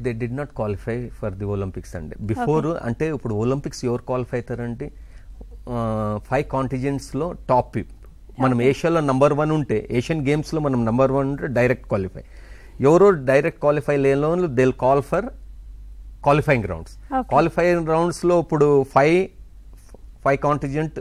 They did not qualify for the Olympics అండి before. అంటే ఇప్పుడు ఒలింపిక్స్ ఎవరు క్వాలిఫై అవుతారంటే 5 కాంటిజెంట్స్లో టాప్. మనం ఏషియాలో నంబర్ 1 ఉంటే, ఏషియన్ గేమ్స్లో మనం నంబర్ 1 ఉంటే డైరెక్ట్ క్వాలిఫై. ఎవరో డైరెక్ట్ క్వాలిఫై లేని they will call for qualifying rounds. Qualifying రౌండ్స్లో ఇప్పుడు 5 contingent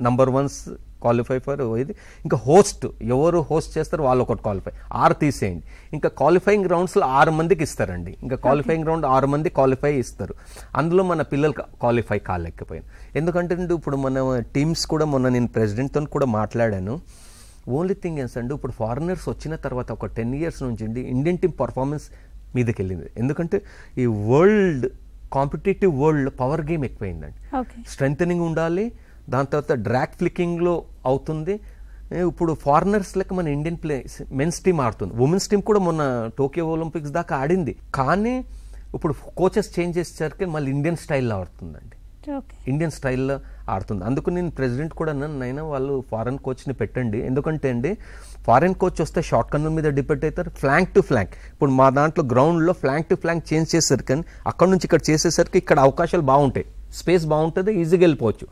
number 1s qualify for ఇది. ఇంకా హోస్ట్ ఎవరు హోస్ట్ చేస్తారు వాళ్ళు ఒకటి క్వాలిఫై, 6 తీసేయండి. ఇంకా క్వాలిఫైయింగ్ రౌండ్స్లో 6 మందికి ఇస్తారండి. ఇంకా క్వాలిఫైయింగ్ రౌండ్ 6 మంది క్వాలిఫై ఇస్తారు. అందులో మన పిల్లలు క్వాలిఫై కాలేకపోయాను. ఎందుకంటే ఇప్పుడు మన టీమ్స్ కూడా మొన్న నేను ప్రెసిడెంట్తో కూడా మాట్లాడాను. ఓన్లీ థింగ్ ఏంటంటే ఇప్పుడు ఫారినర్స్ వచ్చిన తర్వాత ఒక 10 years నుంచి ఇండియన్ టీమ్ పర్ఫార్మెన్స్ మీదకి వెళ్ళింది. ఎందుకంటే ఈ world competitive world power game ఎక్కువైందండి. స్ట్రెంథనింగ్ ఉండాలి, దాని తర్వాత డ్రాగ్ ఫ్లికింగ్లో అవుతుంది. ఇప్పుడు ఫారినర్స్ లెక్క మన ఇండియన్ మెన్స్ టీమ్ ఆడుతుంది. ఉమెన్స్ టీమ్ కూడా మొన్న టోక్యో ఒలింపిక్స్ దాకా ఆడింది. కానీ ఇప్పుడు కోచెస్ చేంజ్ చేసేసరికి మళ్ళీ ఇండియన్ స్టైల్లో ఆడుతుందండి. ఇండియన్ స్టైల్లో ఆడుతుంది. అందుకు నేను ప్రెసిడెంట్ కూడా నైనా వాళ్ళు ఫారెన్ కోచ్ని పెట్టండి. ఎందుకంటే అండి ఫారెన్ కోచ్ వస్తే షార్ట్ కర్నర్ మీద డిపెండ్ అవుతారు, ఫ్లాంక్ టు ఫ్లాంక్. ఇప్పుడు మా దాంట్లో గ్రౌండ్లో ఫ్లాంక్ టు ఫ్లాంక్ చేంజ్ చేసేసరికి కానీ అక్కడ నుంచి ఇక్కడ చేసేసరికి ఇక్కడ అవకాశాలు బాగుంటాయి, స్పేస్ బాగుంటుంది, ఈజీగా వెళ్ళిపోవచ్చు.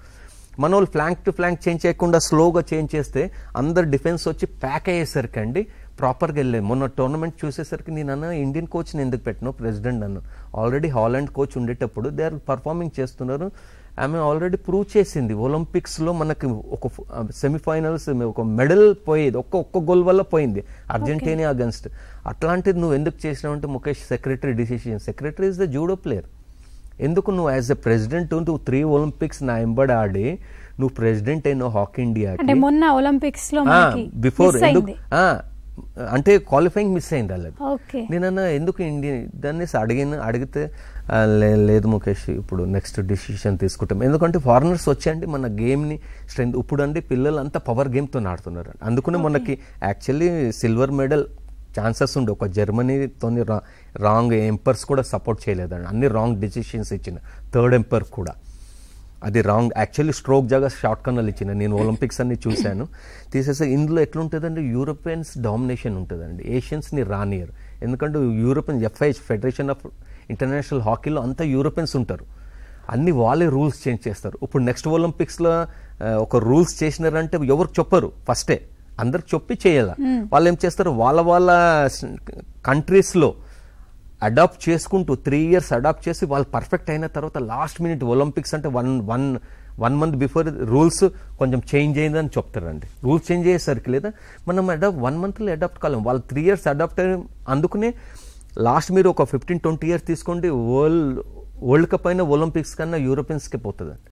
మన వాళ్ళు ఫ్లాంక్ టు ఫ్లాంక్ చేంజ్ చేయకుండా స్లోగా చేంజ్ చేస్తే అందరు డిఫెన్స్ వచ్చి ప్యాక్ అయ్యేసరికి అండి ప్రాపర్గా వెళ్ళలేదు. మొన్న టోర్నమెంట్ చూసేసరికి నేను అన్న ఇండియన్ కోచ్ని ఎందుకు పెట్టినా ప్రెసిడెంట్ అన్న, ఆల్రెడీ హాలాండ్ కోచ్ ఉండేటప్పుడు దే ఆర్ పర్ఫార్మింగ్ చేస్తున్నారు. ఆమె ఆల్రెడీ ప్రూవ్ చేసింది ఒలింపిక్స్లో మనకి ఒక సెమీఫైనల్స్ ఒక మెడల్ పోయేది ఒక్క గోల్ వల్ల పోయింది అర్జెంటీనా అగెన్స్ట్. అట్లాంటిది నువ్వు ఎందుకు చేసినావు అంటే Mukesh secretary decision. Secretary is the judo player. ఎందుకు నువ్వు యాజ్ ఎ ప్రెసిడెంట్ నువ్వు 3 ఒలింపిక్స్ నా ఎంబడి ఆడి నువ్వు ప్రెసిడెంట్ అయిన హాకీ ఇండియాకి మొన్న ఒలింపిక్స్ లో బిఫోర్ ఎందుకు అంటే క్వాలిఫైయింగ్ మిస్ అయింది అలాగే. నేనన్నా ఎందుకు ఇండియన్ దాన్ని అడిగితే లేదు ముఖేష్ ఇప్పుడు నెక్స్ట్ డిసిషన్ తీసుకుంటాం. ఎందుకంటే ఫారినర్స్ వచ్చాయండి మన గేమ్ని స్ట్రెంత్. ఇప్పుడు అండి పిల్లలు అంతా పవర్ గేమ్తో ఆడుతున్నారు. అందుకనే మనకి యాక్చువల్లీ సిల్వర్ మెడల్ ఛాన్సెస్ ఉండే. ఒక జర్మనీతో రాంగ్ ఎంపైర్స్ కూడా సపోర్ట్ చేయలేదండి, అన్ని రాంగ్ డిసిషన్స్ ఇచ్చిన. 3rd ఎంపైర్ కూడా అది రాంగ్. యాక్చువల్లీ స్ట్రోక్ జాగా షార్ట్ కర్నర్లు ఇచ్చిన. నేను ఒలింపిక్స్ అన్ని చూశాను తీసేస్తే. ఇందులో ఎట్లుంటుందండి యూరోపియన్స్ డామినేషన్ ఉంటుందండి, ఏషియన్స్ని రానియర్. ఎందుకంటే European FIH federation of international హాకీలో అంతా యూరోపియన్స్ ఉంటారు. అన్ని వాళ్ళే రూల్స్ చేంజ్ చేస్తారు. ఇప్పుడు నెక్స్ట్ ఒలింపిక్స్లో ఒక రూల్స్ చేసినారంటే ఎవరికి చెప్పరు, ఫస్టే అందరికి చెప్పి చేయాల. వాళ్ళు ఏం చేస్తారు వాళ్ళ కంట్రీస్లో అడాప్ట్ చేసుకుంటూ 3 years అడాప్ట్ చేసి వాళ్ళు పర్ఫెక్ట్ అయిన తర్వాత లాస్ట్ మినిట్ ఒలింపిక్స్ అంటే వన్ మంత్ బిఫోర్ రూల్స్ కొంచెం చేంజ్ అయిందని చెప్తారండి. రూల్స్ చేంజ్ అయ్యేసరికి లేదా మనం 1 monthలో అడాప్ట్ కాలేం. వాళ్ళు 3 years అడాప్ట్ అయ్యి అందుకునే లాస్ట్ మీరు ఒక 15-20 years తీసుకోండి వరల్డ్ కప్ అయినా ఒలింపిక్స్ కన్నా యూరోపియన్స్కే పోతుందండి.